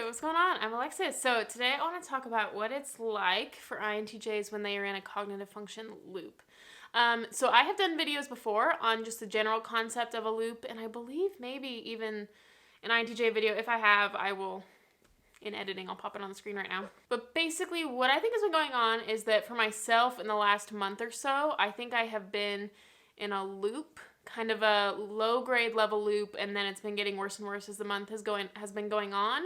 what's going on? I'm Alexis. So today I want to talk about what it's like for INTJs when they are in a cognitive function loop. So I have done videos before on just the general concept of a loop, and I believe maybe even an INTJ video. If I have, I will, in editing, I'll pop it on the screen right now. But basically what I think has been going on is that for myself in the last month or so, I think I have been in a loop, kind of a low grade level loop, and then it's been getting worse and worse as the month has been going on.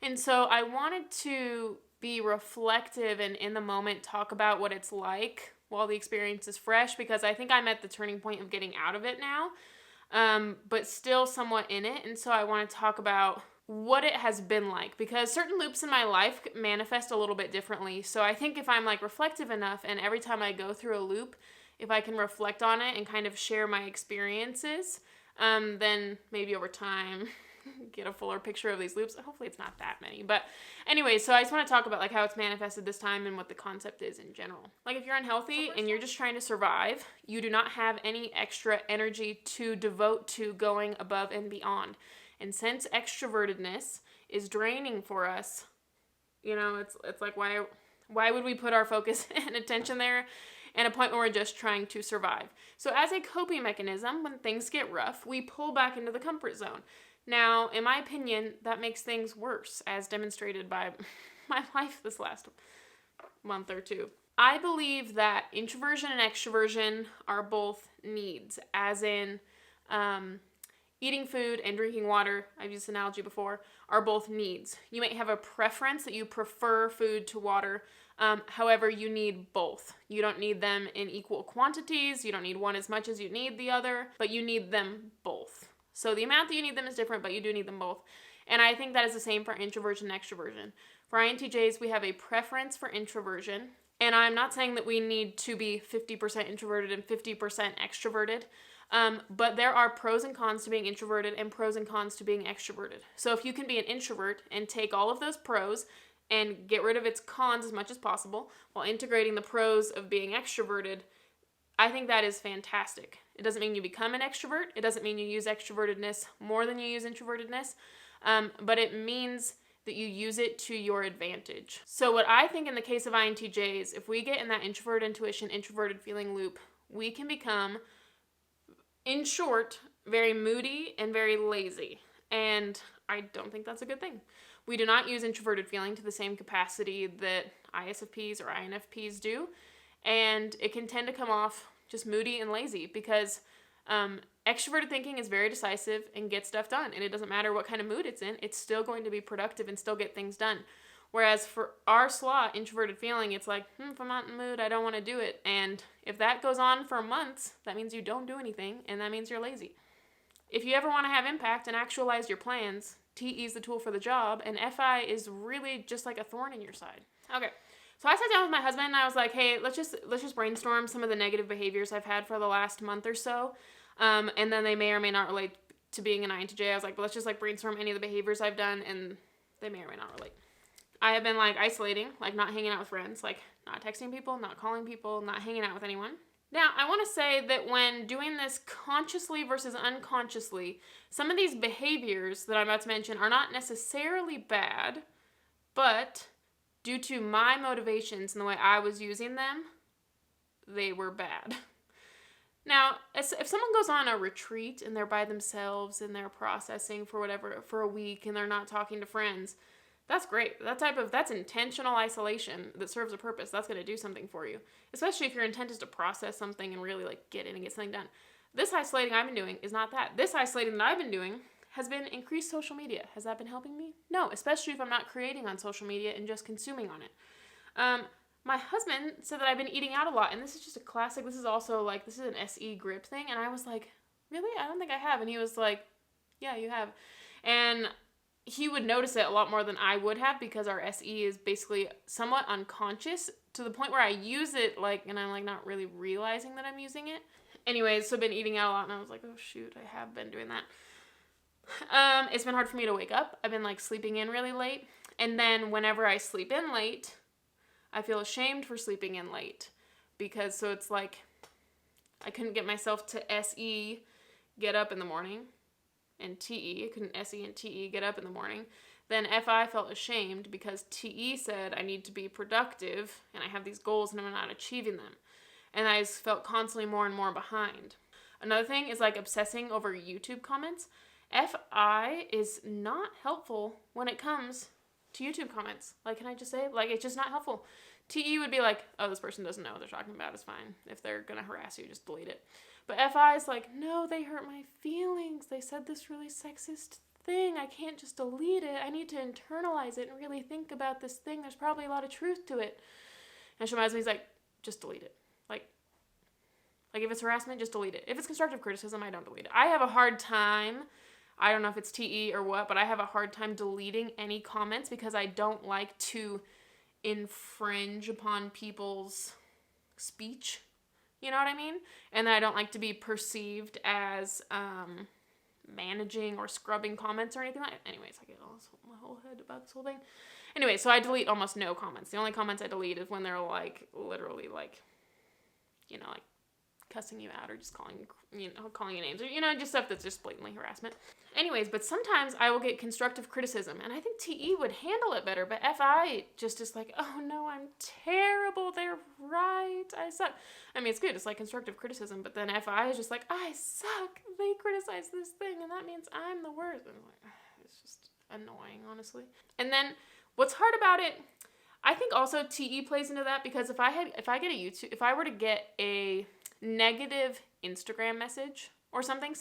And so I wanted to be reflective and in the moment talk about what it's like while the experience is fresh, because I think I'm at the turning point of getting out of it now, but still somewhat in it. And so I want to talk about what it has been like, because certain loops in my life manifest a little bit differently. So I think if I'm like reflective enough, and every time I go through a loop, if I can reflect on it and kind of share my experiences, then maybe over time get a fuller picture of these loops. Hopefully it's not that many. But anyway, so I just want to talk about like how it's manifested this time and what the concept is in general. Like if you're unhealthy and you're just trying to survive, you do not have any extra energy to devote to going above and beyond. And since extrovertedness is draining for us, you know, it's like why would we put our focus and attention there at a point where we're just trying to survive? So as a coping mechanism, when things get rough, we pull back into the comfort zone. Now, in my opinion, that makes things worse, as demonstrated by my life this last month or two. I believe that introversion and extroversion are both needs, as in eating food and drinking water, I've used this analogy before, are both needs. You might have a preference that you prefer food to water. However, you need both. You don't need them in equal quantities. You don't need one as much as you need the other, but you need them both. So the amount that you need them is different, but you do need them both. And I think that is the same for introversion and extroversion. For INTJs, we have a preference for introversion. And I'm not saying that we need to be 50% introverted and 50% extroverted. But there are pros and cons to being introverted and pros and cons to being extroverted. So if you can be an introvert and take all of those pros and get rid of its cons as much as possible while integrating the pros of being extroverted, I think that is fantastic. It doesn't mean you become an extrovert. It doesn't mean you use extrovertedness more than you use introvertedness. But it means that you use it to your advantage. So what I think in the case of INTJs, if we get in that introvert intuition, introverted feeling loop, we can become, in short, very moody and very lazy. And I don't think that's a good thing. We do not use introverted feeling to the same capacity that ISFPs or INFPs do. And it can tend to come off just moody and lazy, because extroverted thinking is very decisive and gets stuff done. And it doesn't matter what kind of mood it's in, it's still going to be productive and still get things done. Whereas for our slot, introverted feeling, it's like, if I'm not in the mood, I don't want to do it. And if that goes on for months, that means you don't do anything, and that means you're lazy. If you ever want to have impact and actualize your plans, TE is the tool for the job, and FI is really just like a thorn in your side. Okay, so I sat down with my husband and I was like, hey, let's just brainstorm some of the negative behaviors I've had for the last month or so, and then they may or may not relate to being an INTJ. I was like, but let's just like brainstorm any of the behaviors I've done, and they may or may not relate. I have been like isolating, like not hanging out with friends, like not texting people, not calling people, not hanging out with anyone. Now, I want to say that when doing this consciously versus unconsciously, some of these behaviors that I'm about to mention are not necessarily bad, but due to my motivations and the way I was using them, they were bad. Now, if someone goes on a retreat and they're by themselves and they're processing for a week and they're not talking to friends, that's great. That's intentional isolation that serves a purpose. That's going to do something for you, especially if your intent is to process something and really like get in and get something done. This isolating I've been doing is not that. This isolating that I've been doing has been increased social media. Has that been helping me? No, especially if I'm not creating on social media and just consuming on it. My husband said that I've been eating out a lot, and this is just a classic. This is an SE grip thing, and I was like, really? I don't think I have. And he was like, yeah, you have. And he would notice it a lot more than I would have, because our SE is basically somewhat unconscious to the point where I use it and I'm like not really realizing that I'm using it. Anyways, so I've been eating out a lot, and I was like, oh shoot, I have been doing that. It's been hard for me to wake up. I've been like sleeping in really late, and then whenever I sleep in late, I feel ashamed for sleeping in late, because so it's like I couldn't get myself to SE get up in the morning, and TE, I couldn't SE and TE get up in the morning. then FI felt ashamed because TE said I need to be productive and I have these goals and I'm not achieving them. And I just felt constantly more and more behind. Another thing is like obsessing over YouTube comments. FI is not helpful when it comes to YouTube comments. Like, can I just say, like, it's just not helpful. TE would be like, oh, this person doesn't know what they're talking about. It's fine. If they're going to harass you, just delete it. But FI is like, no, they hurt my feelings. They said this really sexist thing. I can't just delete it. I need to internalize it and really think about this thing. There's probably a lot of truth to it. And Shemazmi's like, just delete it. Like if it's harassment, just delete it. If it's constructive criticism, I don't delete it. I have a hard time, I don't know if it's TE or what, but I have a hard time deleting any comments because I don't like to infringe upon people's speech. You know what I mean? And I don't like to be perceived as managing or scrubbing comments or anything like that. Anyways, I get my whole head about this whole thing. Anyway, so I delete almost no comments. The only comments I delete is when they're like, literally like, you know, like cussing you out or just calling you names or, just stuff that's just blatantly harassment. Anyways, but sometimes I will get constructive criticism and I think TE would handle it better, but FI just is like, oh no, I'm terrible. They're right. I suck. I mean, it's good. It's like constructive criticism, but then FI is just like, I suck. They criticize this thing and that means I'm the worst. And I'm like, it's just annoying, honestly. And then what's hard about it, I think also TE plays into that because if I were to get a negative Instagram message or something,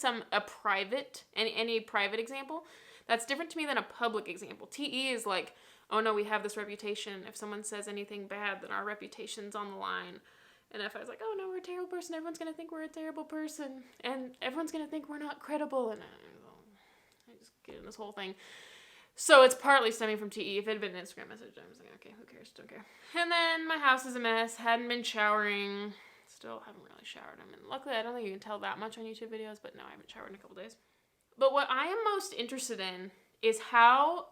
any private example, that's different to me than a public example. TE is like, oh no, we have this reputation. If someone says anything bad, then our reputation's on the line. And if I was like, oh no, we're a terrible person, everyone's going to think we're a terrible person, and everyone's going to think we're not credible, and I just get in this whole thing. So it's partly stemming from TE. If it had been an Instagram message, I was like, okay, who cares? Don't care. And then my house is a mess. Hadn't been showering. Still haven't really showered. I mean, luckily, I don't think you can tell that much on YouTube videos, but no, I haven't showered in a couple days. But what I am most interested in is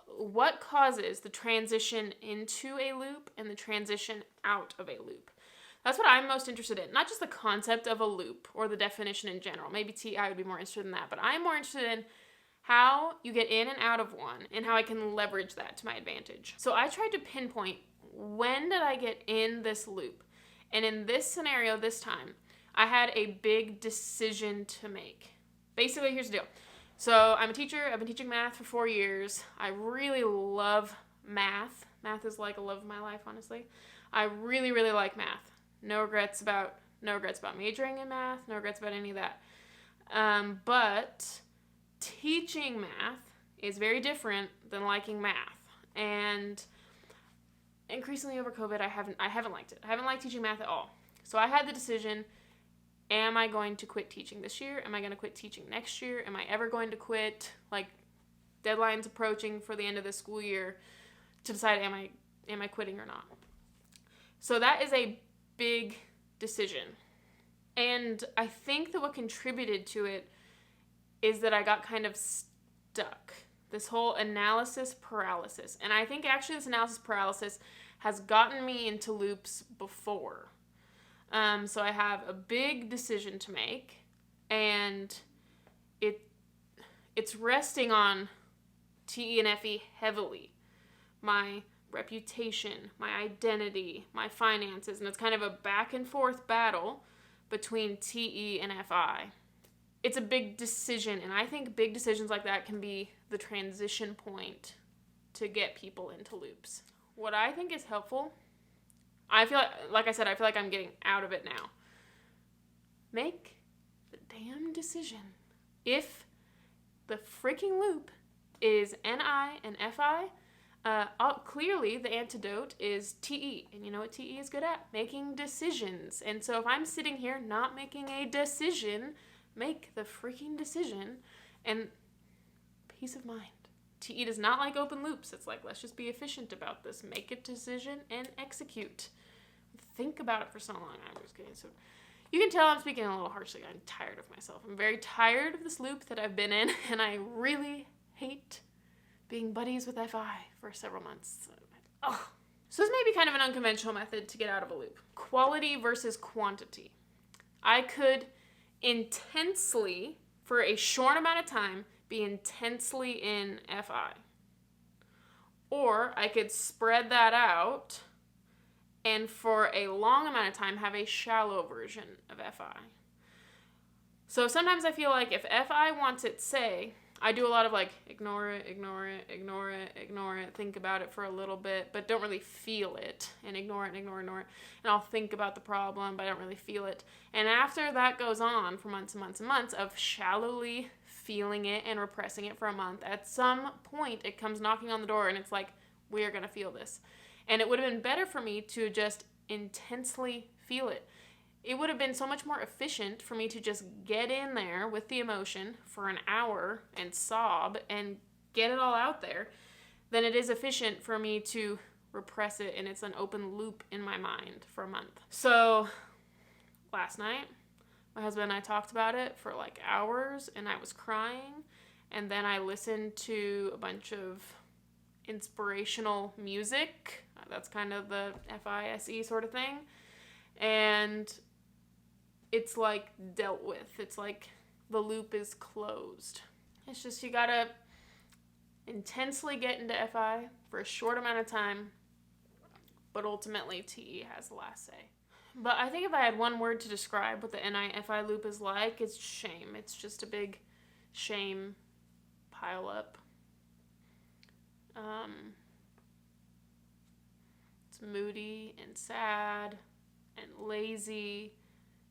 what causes the transition into a loop and the transition out of a loop. That's what I'm most interested in. Not just the concept of a loop or the definition in general. Maybe I would be more interested in that, but I'm more interested in how you get in and out of one and how I can leverage that to my advantage. So I tried to pinpoint, when did I get in this loop? And in this scenario this time, I had a big decision to make. Basically, here's the deal. So I'm a teacher. I've been teaching math for 4 years. I really love math. Math is like a love of my life, honestly. I really, really like math. No regrets about majoring in math. No regrets about any of that. But teaching math is very different than liking math. And increasingly over COVID, I haven't liked it. I haven't liked teaching math at all. So I had the decision, am I going to quit teaching this year? Am I going to quit teaching next year? Am I ever going to quit? Like, deadline's approaching for the end of the school year to decide, am I quitting or not? So that is a big decision. And I think that what contributed to it is that I got kind of stuck. This whole analysis paralysis. And I think actually this analysis paralysis has gotten me into loops before. So I have a big decision to make, and it's resting on TE and FE heavily. My reputation, my identity, my finances, and it's kind of a back and forth battle between TE and FI. It's a big decision, and I think big decisions like that can be the transition point to get people into loops. What I think is helpful, I feel like I said, I feel like I'm getting out of it now. Make the damn decision. If the freaking loop is NI and FI, clearly the antidote is TE. And you know what TE is good at? Making decisions. And so if I'm sitting here not making a decision, make the freaking decision, and peace of mind. TE does not like open loops. It's like, let's just be efficient about this. Make a decision and execute. Think about it for so long. I'm just kidding. So you can tell I'm speaking a little harshly. I'm tired of myself. I'm very tired of this loop that I've been in, and I really hate being buddies with FI for several months. Ugh. So this may be kind of an unconventional method to get out of a loop. Quality versus quantity. I could intensely, for a short amount of time, be intensely in FI. Or I could spread that out and for a long amount of time have a shallow version of FI. So sometimes I feel like if FI wants its say, I do a lot of like ignore it, ignore it, ignore it, ignore it, think about it for a little bit, but don't really feel it, and ignore it and ignore it. And I'll think about the problem, but I don't really feel it. And after that goes on for months and months and months of shallowly feeling it and repressing it for a month, at some point it comes knocking on the door and it's like, we are going to feel this. And it would have been better for me to just intensely feel it. It would have been so much more efficient for me to just get in there with the emotion for an hour and sob and get it all out there than it is efficient for me to repress it and it's an open loop in my mind for a month. So last night, my husband and I talked about it for like hours and I was crying, and then I listened to a bunch of inspirational music. That's kind of the FISE sort of thing. And it's like dealt with. It's like the loop is closed. It's just you gotta intensely get into FI for a short amount of time, but ultimately TE has the last say. But I think if I had one word to describe what the NI-FI loop is like, it's shame. It's just a big shame pile up. It's moody and sad and lazy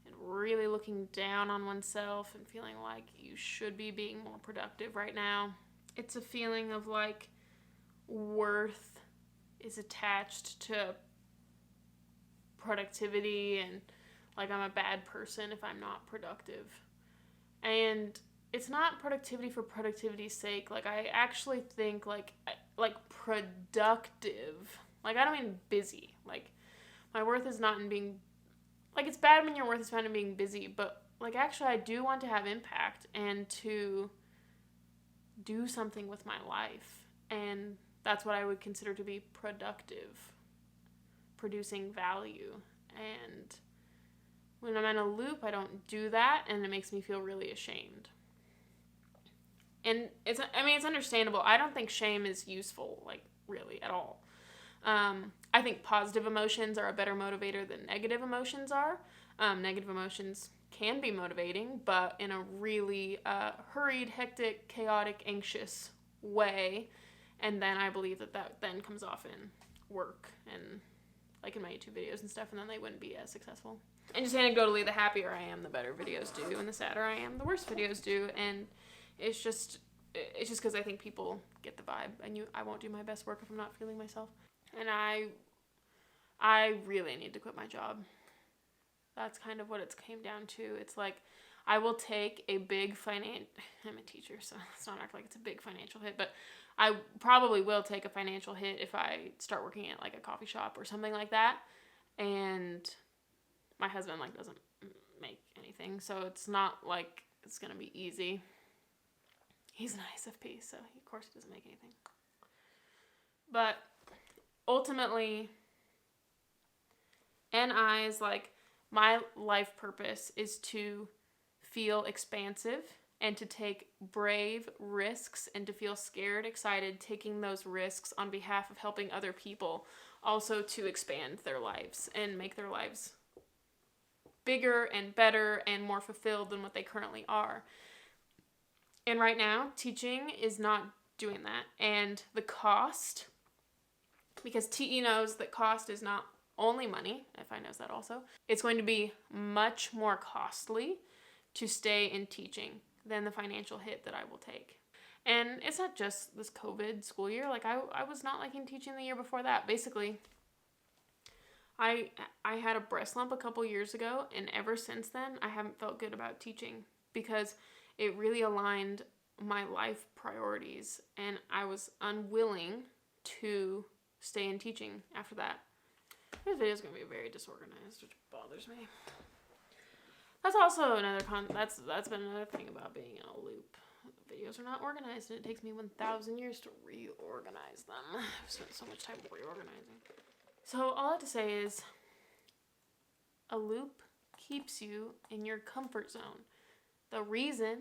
and really looking down on oneself and feeling like you should be being more productive right now. It's a feeling of like worth is attached to productivity and like I'm a bad person if I'm not productive. And it's not productivity for productivity's sake. Like I actually think like productive. Like I don't mean busy. Like my worth is not in being, like it's bad when your worth is found in being busy, but like actually I do want to have impact and to do something with my life. And that's what I would consider to be productive, producing value. And when I'm in a loop, I don't do that, and it makes me feel really ashamed. And it's understandable. I don't think shame is useful, like really at all. I think positive emotions are a better motivator than negative emotions are. Negative emotions can be motivating, but in a really hurried, hectic, chaotic, anxious way. And then I believe that then comes off in work and like in my YouTube videos and stuff, and then they wouldn't be as successful. And just anecdotally, the happier I am, the better videos do, and the sadder I am, the worse videos do. And it's just because I think people get the vibe. I won't do my best work if I'm not feeling myself. And I really need to quit my job. That's kind of what it's came down to. It's like I will take a big I'm a teacher, so it's not act like it's a big financial hit, but I probably will take a financial hit if I start working at like a coffee shop or something like that. And my husband like doesn't make anything, so it's not like it's gonna be easy. He's an ISFP, so of course he doesn't make anything. But ultimately, NI is like, my life purpose is to feel expansive and to take brave risks and to feel scared, excited, taking those risks on behalf of helping other people also to expand their lives and make their lives bigger and better and more fulfilled than what they currently are. And right now, teaching is not doing that. And the cost, because TE knows that cost is not only money, FI knows that also, it's going to be much more costly to stay in teaching than the financial hit that I will take. And it's not just this COVID school year. Like I was not liking teaching the year before that. Basically, I had a breast lump a couple years ago, and ever since then, I haven't felt good about teaching because it really aligned my life priorities, and I was unwilling to stay in teaching after that. This video is going to be very disorganized, which bothers me. That's also another that's been another thing about being in a loop. Videos are not organized, and it takes me 1,000 years to reorganize them. I've spent so much time reorganizing. So all I have to say is, a loop keeps you in your comfort zone. The reason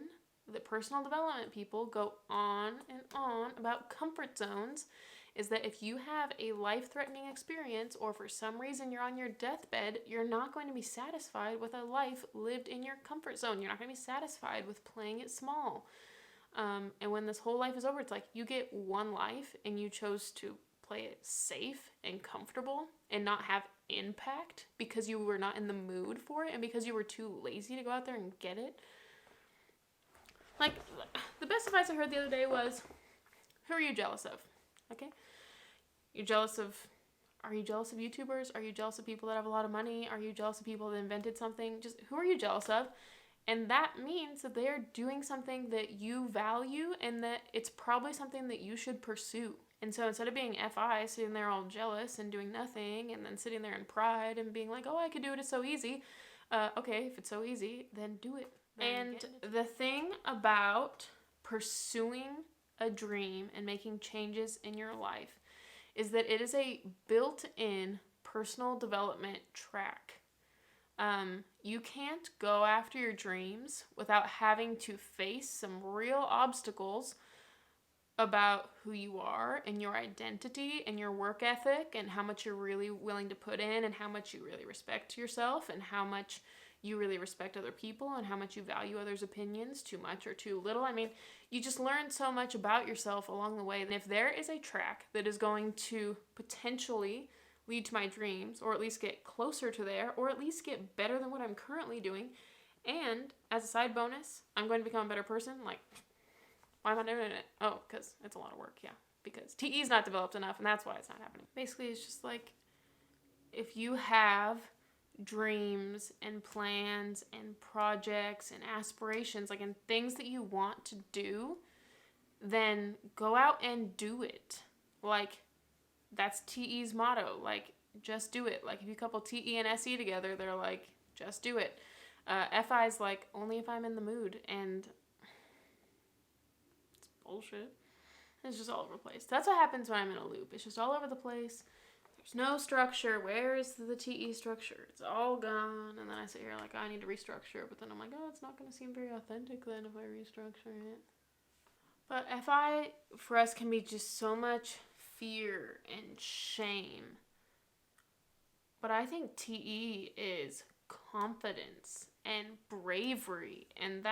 that personal development people go on and on about comfort zones is that if you have a life-threatening experience or for some reason you're on your deathbed, you're not going to be satisfied with a life lived in your comfort zone. You're not going to be satisfied with playing it small. And when this whole life is over, it's like you get one life and you chose to play it safe and comfortable and not have impact because you were not in the mood for it and because you were too lazy to go out there and get it. Like, the best advice I heard the other day was, who are you jealous of? Okay? Are you jealous of YouTubers? Are you jealous of people that have a lot of money? Are you jealous of people that invented something? Just who are you jealous of? And that means that they are doing something that you value and that it's probably something that you should pursue. And so instead of being FI, sitting there all jealous and doing nothing, and then sitting there in pride and being like, oh, I could do it, it's so easy. Okay, if it's so easy, then do it. And the thing about pursuing a dream and making changes in your life is that it is a built-in personal development track. You can't go after your dreams without having to face some real obstacles about who you are and your identity and your work ethic and how much you're really willing to put in and how much you really respect yourself and how much you really respect other people and how much you value others' opinions, too much or too little. I mean, you just learn so much about yourself along the way. And if there is a track that is going to potentially lead to my dreams, or at least get closer to there, or at least get better than what I'm currently doing, and as a side bonus, I'm going to become a better person, like, why am I doing it? Oh, because it's a lot of work, yeah. Because TE is not developed enough, and that's why it's not happening. Basically, it's just like, if you have dreams and plans and projects and aspirations, like, and things that you want to do, then go out and do it. Like, that's TE's motto. Like, just do it. Like, if you couple TE and SE together, they're like, just do it. FI's like, only if I'm in the mood. And it's bullshit. It's just all over the place. That's what happens when I'm in a loop. It's just all over the place. There's no structure. Where is the TE structure? It's all gone. And then I sit here like, I need to restructure it. But then I'm like, oh, it's not going to seem very authentic then if I restructure it. But FI, for us, can be just so much fear and shame. But I think TE is confidence and bravery. And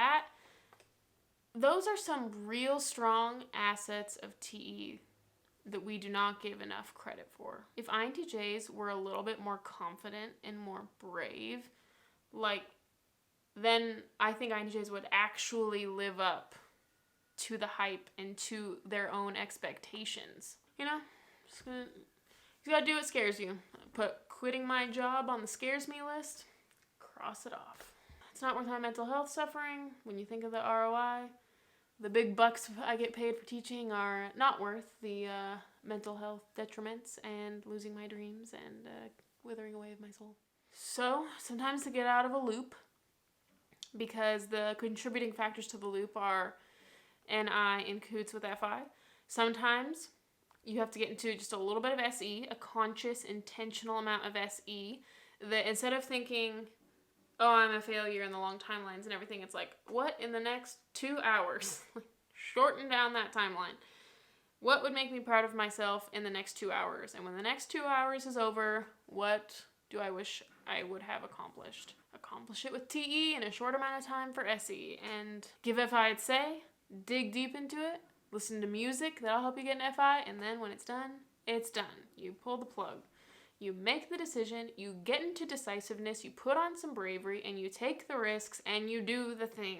those are some real strong assets of TE that we do not give enough credit for. If INTJs were a little bit more confident and more brave, then I think INTJs would actually live up to the hype and to their own expectations. You know, you gotta do what scares you. Put quitting my job on the scares me list, cross it off. It's not worth my mental health suffering. When you think of the ROI, the big bucks I get paid for teaching are not worth the mental health detriments and losing my dreams and withering away of my soul. So, sometimes to get out of a loop, because the contributing factors to the loop are NI in cahoots with FI, sometimes you have to get into just a little bit of SE, a conscious, intentional amount of SE, that instead of thinking, oh, I'm a failure in the long timelines and everything, it's like, what in the next 2 hours? Shorten down that timeline. What would make me proud of myself in the next 2 hours? And when the next 2 hours is over, what do I wish I would have accomplished? Accomplish it with TE in a short amount of time for SE. And give FI its say, dig deep into it, listen to music that'll help you get an FI, and then when it's done, it's done. You pull the plug. You make the decision, you get into decisiveness, you put on some bravery, and you take the risks, and you do the thing.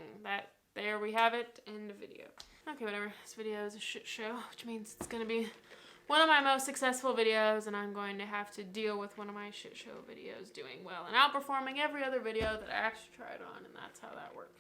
There we have it, end of video. Okay, whatever. This video is a shit show, which means it's going to be one of my most successful videos, and I'm going to have to deal with one of my shit show videos doing well and outperforming every other video that I actually tried on, and that's how that works.